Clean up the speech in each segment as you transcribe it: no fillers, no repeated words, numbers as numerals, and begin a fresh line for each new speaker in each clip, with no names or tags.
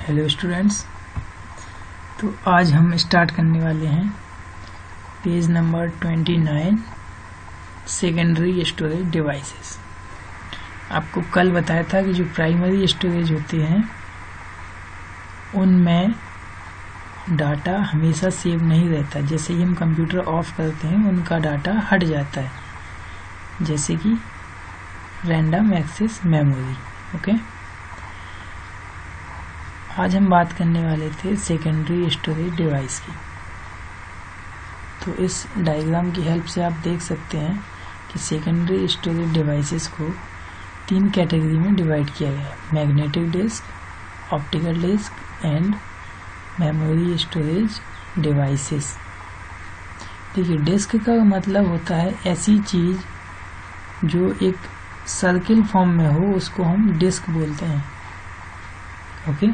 Hello students, तो आज हम स्टार्ट करने वाले हैं page number 29 secondary storage devices. आपको कल बताया था कि जो प्राइमरी स्टोरेज होते हैं उनमें डाटा हमेशा सेव नहीं रहता। जैसे ही हम कंप्यूटर ऑफ करते हैं उनका डाटा हट जाता है, जैसे कि रैंडम एक्सेस मेमोरी। ओके, आज हम बात करने वाले थे सेकेंडरी स्टोरेज डिवाइस की। तो इस डायग्राम की हेल्प से आप देख सकते हैं कि सेकेंडरी स्टोरेज डिवाइसेस को 3 कैटेगरी में डिवाइड किया गया है: magnetic disk, optical disk and memory storage devices. देखिए, डिस्क का मतलब होता है ऐसी चीज जो एक सर्किल फॉर्म में हो, उसको हम डिस्क बोलते हैं। ओके,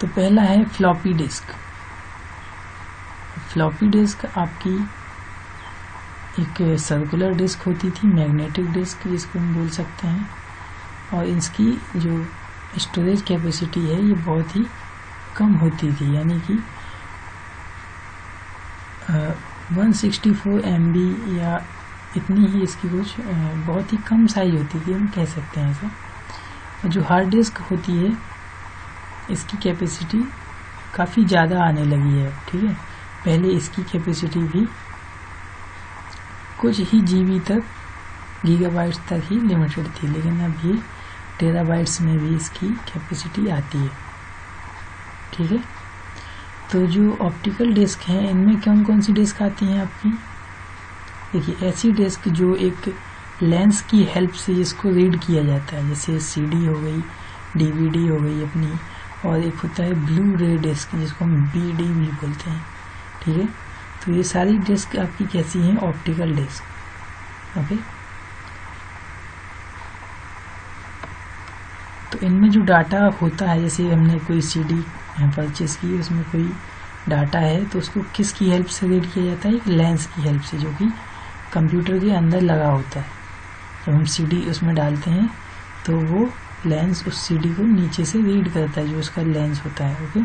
तो पहला है फ्लॉपी डिस्क। फ्लॉपी डिस्क आपकी एक सर्कुलर डिस्क होती थी, मैग्नेटिक डिस्क जिसको हम बोल सकते हैं, और इसकी जो स्टोरेज कैपेसिटी है ये बहुत ही कम होती थी, यानी कि 164 MB या इतनी ही इसकी कुछ बहुत ही कम साइज होती थी, हम कह सकते हैं ऐसा। जो हार्ड डिस्क होती है इसकी कैपेसिटी काफ़ी ज़्यादा आने लगी है। ठीक है, पहले इसकी कैपेसिटी भी कुछ ही GB तक, गीगाबाइट्स तक ही लिमिटेड थी, लेकिन अब ये टेराबाइट्स में भी इसकी कैपेसिटी आती है। ठीक है, तो जो ऑप्टिकल डिस्क हैं इनमें कौन कौन सी डिस्क आती हैं आपकी? देखिए, ऐसी डिस्क जो एक लेंस की हेल्प से इसको रीड किया जाता है, जैसे CD हो गई, DVD हो गई अपनी, और एक होता है ब्लू रे डिस्क जिसको हम BD भी बोलते हैं। ठीक है, तो ये सारी डिस्क आपकी कैसी हैं? Optical disc. ओके, तो इनमें जो डाटा होता है, जैसे हमने कोई CD परचेस की, उसमें कोई डाटा है तो उसको किसकी हेल्प से रीड किया जाता है? एक लेंस की हेल्प से, जो कि कंप्यूटर के अंदर लगा होता है। जब हम CD उसमें डालते हैं तो वो लेंस उस CD को नीचे से रीड करता है, जो उसका लेंस होता है। ओके,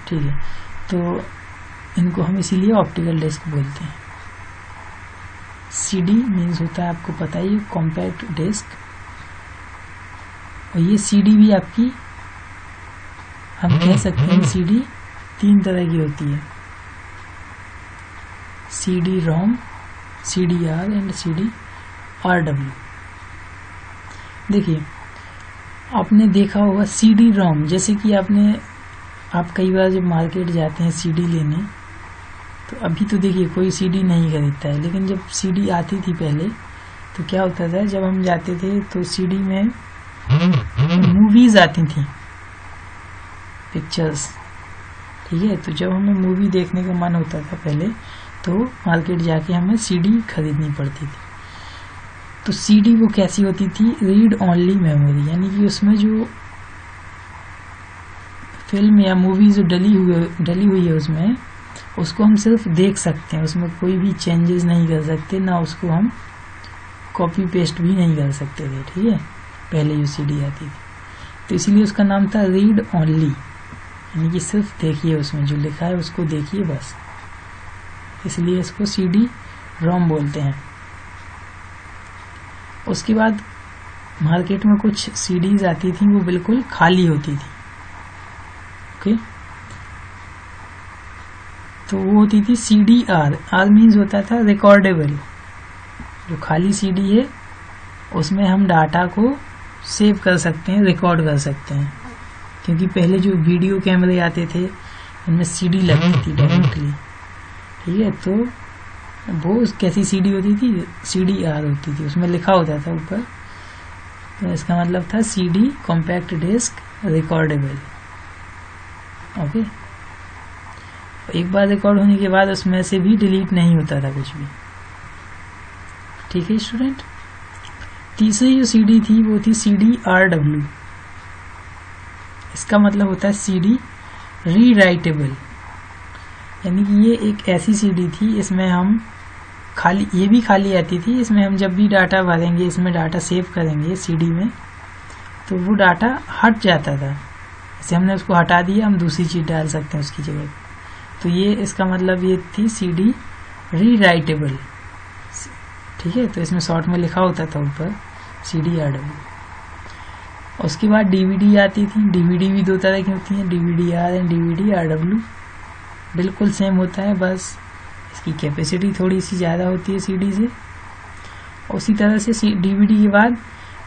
ठीक है, तो इनको हम इसीलिए ऑप्टिकल डिस्क बोलते हैं। CD मीन्स होता है, आपको पता ही, कॉम्पैक्ट डिस्क। और ये CD भी आपकी, हम कह सकते हैं CD 3 तरह की होती है: CD-ROM, CD-R एंड CD-RW। देखिए, आपने देखा होगा CD-ROM, जैसे कि आप कई बार जब मार्केट जाते हैं CD लेने, तो अभी तो देखिए कोई CD नहीं खरीदता है, लेकिन जब CD आती थी पहले तो क्या होता था, जब हम जाते थे तो CD में मूवीज आती थी, पिक्चर्स। ठीक है, तो जब हमें मूवी देखने का मन होता था पहले, तो मार्केट जाके हमें CD खरीदनी पड़ती थी। तो CD वो कैसी होती थी? रीड ओनली मेमोरी, यानी कि उसमें जो फिल्म या मूवी जो डली हुई है उसमें, उसको हम सिर्फ देख सकते हैं, उसमें कोई भी चेंजेस नहीं कर सकते, ना उसको हम कॉपी पेस्ट भी नहीं कर सकते थे। ठीक है, पहले जो CD आती थी, तो इसीलिए उसका नाम था रीड ओनली, यानी कि सिर्फ देखिए, उसमें जो लिखा है उसको देखिए बस, इसलिए इसको CD-ROM बोलते हैं। उसके बाद मार्केट में कुछ CDs आती थी, वो बिल्कुल खाली होती थी। ओके, तो वो होती थी CD-R। R मीन्स होता था रिकॉर्डेबल। जो खाली CD है उसमें हम डाटा को सेव कर सकते हैं, रिकॉर्ड कर सकते हैं, क्योंकि पहले जो वीडियो कैमरे आते थे उनमें CD लगती थी डायरेक्टली। ठीक है, तो वो कैसी CD होती थी? CD-R होती थी, उसमें लिखा होता था ऊपर, तो इसका मतलब था CD compact disc recordable. Okay, एक बार रिकॉर्ड होने के बाद उसमें से भी डिलीट नहीं होता था कुछ भी। ठीक है स्टूडेंट, तीसरी जो CD थी वो थी CD-RW। इसका मतलब होता है CD रीराइटेबल, यानी कि ये एक ऐसी CD थी, इसमें हम खाली, ये भी खाली आती थी। इसमें हम जब भी डाटा भरेंगे, इसमें डाटा सेव करेंगे सीडी में, तो वो डाटा हट जाता था। जैसे हमने उसको हटा दिया, हम दूसरी चीज डाल सकते हैं उसकी जगह। तो ये इसका मतलब ये थी सीडी रीराइटेबल। ठीक है, तो इसमें शॉर्ट में लिखा होता था ऊपर CDRW। उसके बाद डीवीडी आती थी। डीवीडी भी दो तरह की होती है, DVD-R एंड DVD-RW। बिल्कुल सेम होता है, बस इसकी कैपेसिटी थोड़ी सी ज़्यादा होती है सीडी से। उसी तरह से डीवीडी के बाद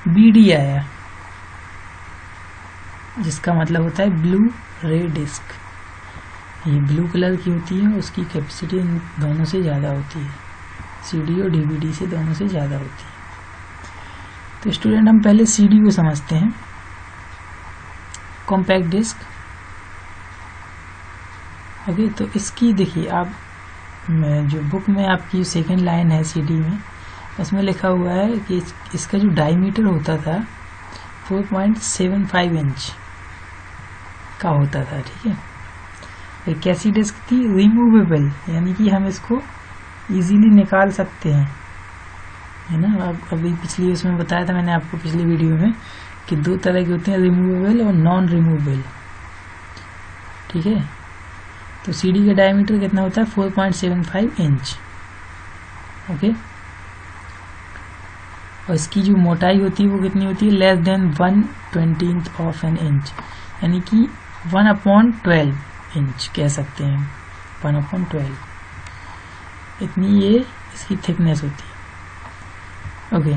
BD आया, जिसका मतलब होता है ब्लू रे डिस्क। ये ब्लू कलर की होती है, उसकी कैपेसिटी इन दोनों से ज़्यादा होती है, सीडी और डीवीडी से दोनों से ज़्यादा होती है। तो स्टूडेंट, हम पहले सीडी को समझते हैं। Compact disc. ओके, तो इसकी देखिए आप, जो बुक में आपकी सेकेंड लाइन है सीडी में, उसमें लिखा हुआ है कि इसका जो डायमीटर होता था 4.75 इंच का होता था। ठीक है, एक कैसी डिस्क थी? रिमूवेबल, यानी कि हम इसको इजीली निकाल सकते हैं, है ना। अभी पिछली उसमें बताया था मैंने आपको पिछली वीडियो में कि दो तरह की होती हैं, रिमूवेबल और नॉन रिमूवेबल। ठीक है, तो सीडी का डायमीटर कितना होता है? 4.75 इंच। ओके, और इसकी जो मोटाई होती है वो कितनी होती है? Less than 1/20 of an inch, यानी कि 1/12 इंच कह सकते हैं। 1/12 इतनी ये इसकी थिकनेस होती है। ओके,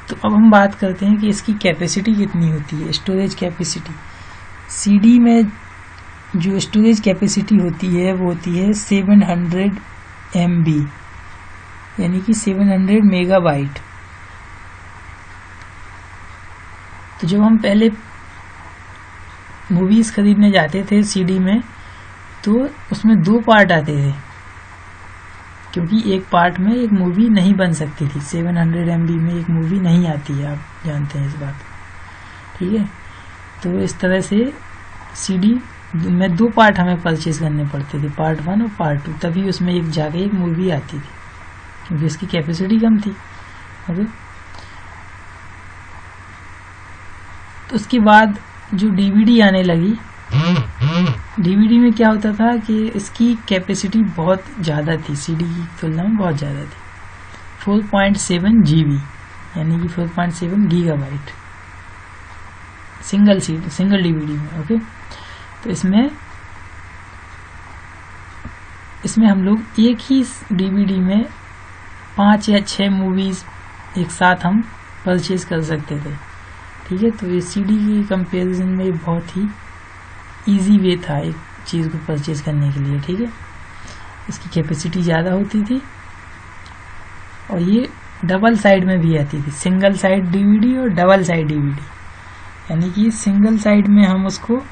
तो अब हम बात करते हैं कि इसकी कैपेसिटी कितनी होती है, स्टोरेज कैपेसिटी। सीडी में जो स्टोरेज कैपेसिटी होती है वो होती है 700 MB, यानी कि 700 मेगाबाइट। तो जब हम पहले मूवीज खरीदने जाते थे सीडी में, तो उसमें 2 पार्ट आते थे, क्योंकि एक पार्ट में एक मूवी नहीं बन सकती थी। 700 MB में एक मूवी नहीं आती है, आप जानते हैं इस बात। ठीक है, तो इस तरह से सीडी में 2 पार्ट हमें परचेज करने पड़ते थे, पार्ट 1 और पार्ट 2, तभी उसमें एक जाके एक मूवी आती थी, क्योंकि उसकी कैपेसिटी कम थी। ओके, तो उसके बाद जो डीवीडी आने लगी, डीवीडी में क्या होता था कि इसकी कैपेसिटी बहुत ज़्यादा थी, सीडी की तुलना में बहुत ज़्यादा थी। 4.7 GB, यानी कि 4.7 गीगाबाइट सिंगल डीवीडी में। ओके, तो इसमें हम लोग एक ही डीवीडी में 5 या 6 मूवीज एक साथ हम परचेज कर सकते थे। ठीक है, तो ये सीडी की कंपैरिजन में बहुत ही इजी वे था एक चीज़ को परचेज करने के लिए। ठीक है, इसकी कैपेसिटी ज़्यादा होती थी, और ये डबल साइड में भी आती थी, सिंगल साइड डीवीडी और डबल साइड डीवीडी। यानी कि सिंगल साइड में हम उसको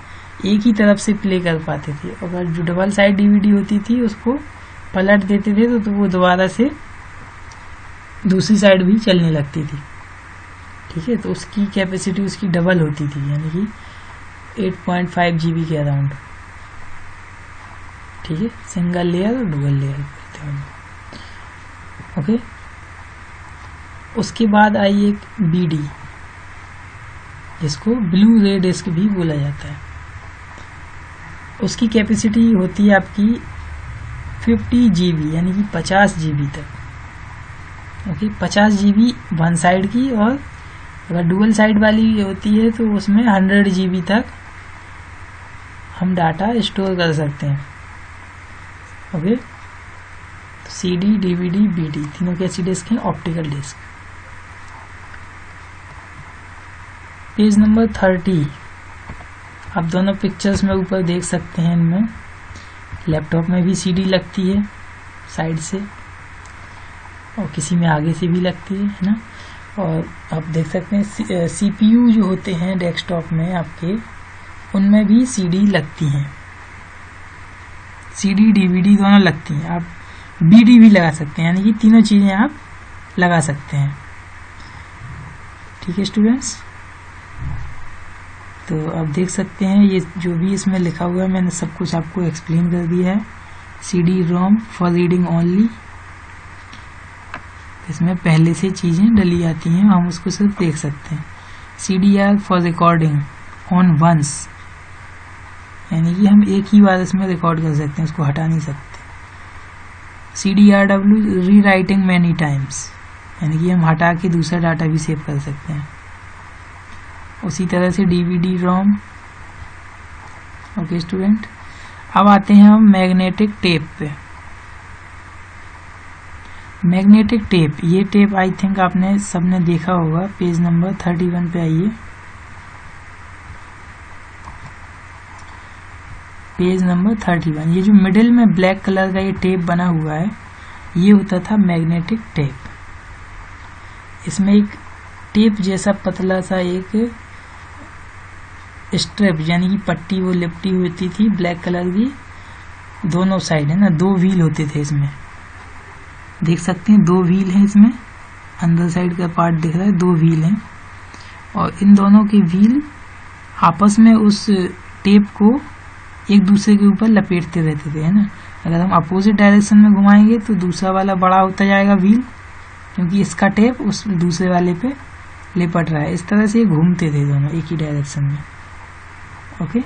एक ही तरफ से प्ले कर पाते थे, अगर जो डबल साइड डीवीडी होती थी उसको पलट देते थे तो वो दोबारा से दूसरी साइड भी चलने लगती थी। ठीक है, तो उसकी कैपेसिटी उसकी डबल होती थी, यानी कि 8.5 GB के अराउंड। ठीक है, सिंगल लेयर और डुअल लेयर करते हैं। ओके, उसके बाद आई एक BD, जिसको ब्लू रे डिस्क भी बोला जाता है। उसकी कैपेसिटी होती है आपकी 50 GB, यानी कि 50 GB तक। ओके, 50 GB वन साइड की, और अगर डुअल साइड वाली होती है तो उसमें 100 GB तक हम डाटा स्टोर कर सकते हैं। ओके, तो CD, DVD, BD तीनों कैसी डिस्क हैं? Optical disc. पेज नंबर 30, आप दोनों पिक्चर्स में ऊपर देख सकते हैं। इनमें लैपटॉप में भी CD लगती है साइड से, और किसी में आगे से भी लगती है ना। और आप देख सकते हैं CPU जो होते हैं डेस्कटॉप में आपके, उनमें भी CD लगती हैं। CD, DVD दोनों लगती हैं। आप BD भी लगा सकते हैं, यानी कि तीनों चीज़ें आप लगा सकते हैं। ठीक है स्टूडेंट्स, तो आप देख सकते हैं ये जो भी इसमें लिखा हुआ है, मैंने सब कुछ आपको एक्सप्लेन कर दिया है। CD-ROM फॉर रीडिंग ओनली, इसमें पहले से चीज़ें डली आती हैं, हम उसको सिर्फ देख सकते हैं। CDR for recording on once, यानी कि हम एक ही बार इसमें रिकॉर्ड कर सकते हैं, उसको हटा नहीं सकते। CDRW री राइटिंग मैनी टाइम्स, यानी कि हम हटा के दूसरा डाटा भी सेव कर सकते हैं। उसी तरह से DVD ROM। ओके स्टूडेंट, अब आते हैं हम मैग्नेटिक टेप पे। मैग्नेटिक टेप, ये टेप आई थिंक आपने सबने देखा होगा। पेज नंबर 31 पे आइए। पेज नंबर 31, ये जो मिडिल में ब्लैक कलर का ये टेप बना हुआ है, ये होता था मैग्नेटिक टेप। इसमें एक टेप जैसा पतला सा एक स्ट्रिप यानी कि पट्टी वो लिपटी होती थी ब्लैक कलर की, दोनों साइड है ना, 2 व्हील होते थे इसमें, देख सकते हैं 2 व्हील हैं इसमें, अंदर साइड का पार्ट दिख रहा है, 2 व्हील हैं, और इन दोनों के व्हील आपस में उस टेप को एक दूसरे के ऊपर लपेटते रहते थे, है ना। अगर हम अपोजिट डायरेक्शन में घुमाएंगे तो दूसरा वाला बड़ा होता जाएगा व्हील, क्योंकि इसका टेप उस दूसरे वाले पे लिपट रहा है। इस तरह से ये घूमते थे दोनों एक ही डायरेक्शन में। ओके,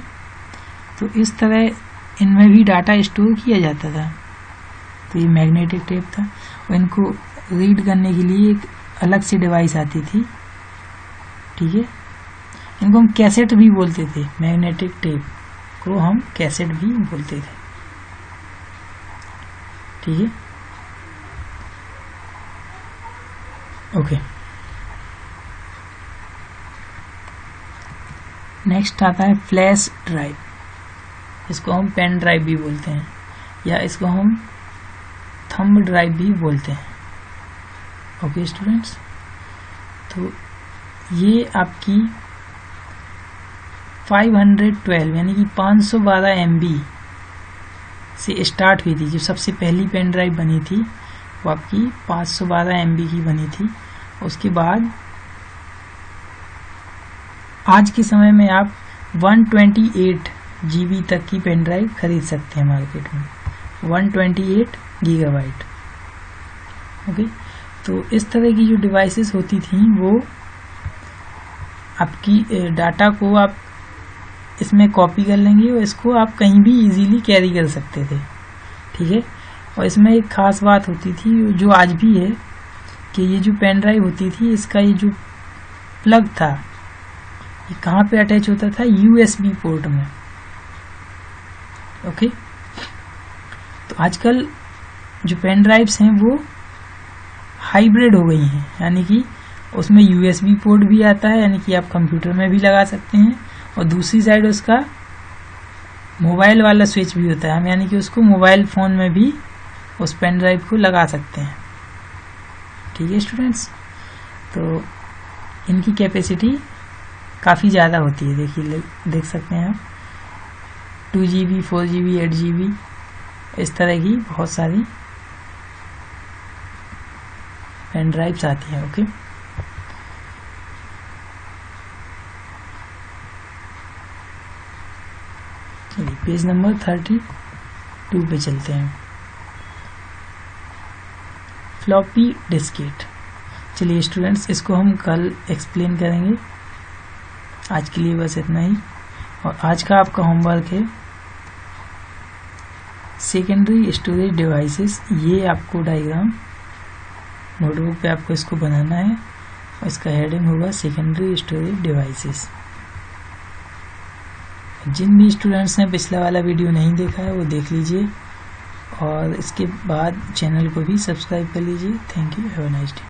तो इस तरह इनमें भी डाटा स्टोर किया जाता था। तो ये मैग्नेटिक टेप था, और इनको रीड करने के लिए एक अलग सी डिवाइस आती थी, ठीक है। इनको हम कैसेट भी बोलते थे, मैग्नेटिक टेप को हम कैसेट भी बोलते थे, ठीक है। ओके, नेक्स्ट आता है फ्लैश ड्राइव, इसको हम पेन ड्राइव भी बोलते हैं, या इसको हम थंब ड्राइव भी बोलते हैं। ओके स्टूडेंट्स, तो ये आपकी 512 यानी कि 512 MB से स्टार्ट हुई थी। जो सबसे पहली पेन ड्राइव बनी थी वो आपकी 512 MB की बनी थी। उसके बाद आज के समय में आप 128 GB तक की पेन ड्राइव खरीद सकते हैं मार्केट में, 128 गीगाबाइट। ओके, तो इस तरह की जो डिवाइसेस होती थी वो आपकी डाटा को आप इसमें कॉपी कर लेंगे और इसको आप कहीं भी इजीली कैरी कर सकते थे, ठीक है। और इसमें एक खास बात होती थी जो आज भी है, कि ये जो पेन ड्राइव होती थी इसका ये जो प्लग था ये कहाँ पे अटैच होता था, USB पोर्ट में। ओके, तो आजकल जो पेन ड्राइव्स हैं वो हाइब्रिड हो गई हैं, यानी कि उसमें USB पोर्ट भी आता है, यानी कि आप कंप्यूटर में भी लगा सकते हैं, और दूसरी साइड उसका मोबाइल वाला स्विच भी होता है, हम यानी कि उसको मोबाइल फ़ोन में भी उस पेन ड्राइव को लगा सकते हैं, ठीक है स्टूडेंट्स। तो इनकी कैपेसिटी काफ़ी ज़्यादा होती है, देखिए देख सकते हैं आप, 2 GB 4 GB 8 GB इस तरह की बहुत सारी पेन ड्राइव्स आती हैं। ओके, चलिए पेज नंबर 32 पे चलते हैं। फ्लॉपी डिस्केट, चलिए स्टूडेंट्स इसको हम कल एक्सप्लेन करेंगे, आज के लिए बस इतना ही। और आज का आपका होमवर्क है सेकेंडरी स्टोरेज डिवाइसेस, ये आपको डायग्राम नोटबुक पे आपको इसको बनाना है, और इसका हेडिंग होगा सेकेंडरी स्टोरेज डिवाइसेस। जिन भी स्टूडेंट्स ने पिछला वाला वीडियो नहीं देखा है वो देख लीजिए, और इसके बाद चैनल को भी सब्सक्राइब कर लीजिए। Thank you, have a nice day.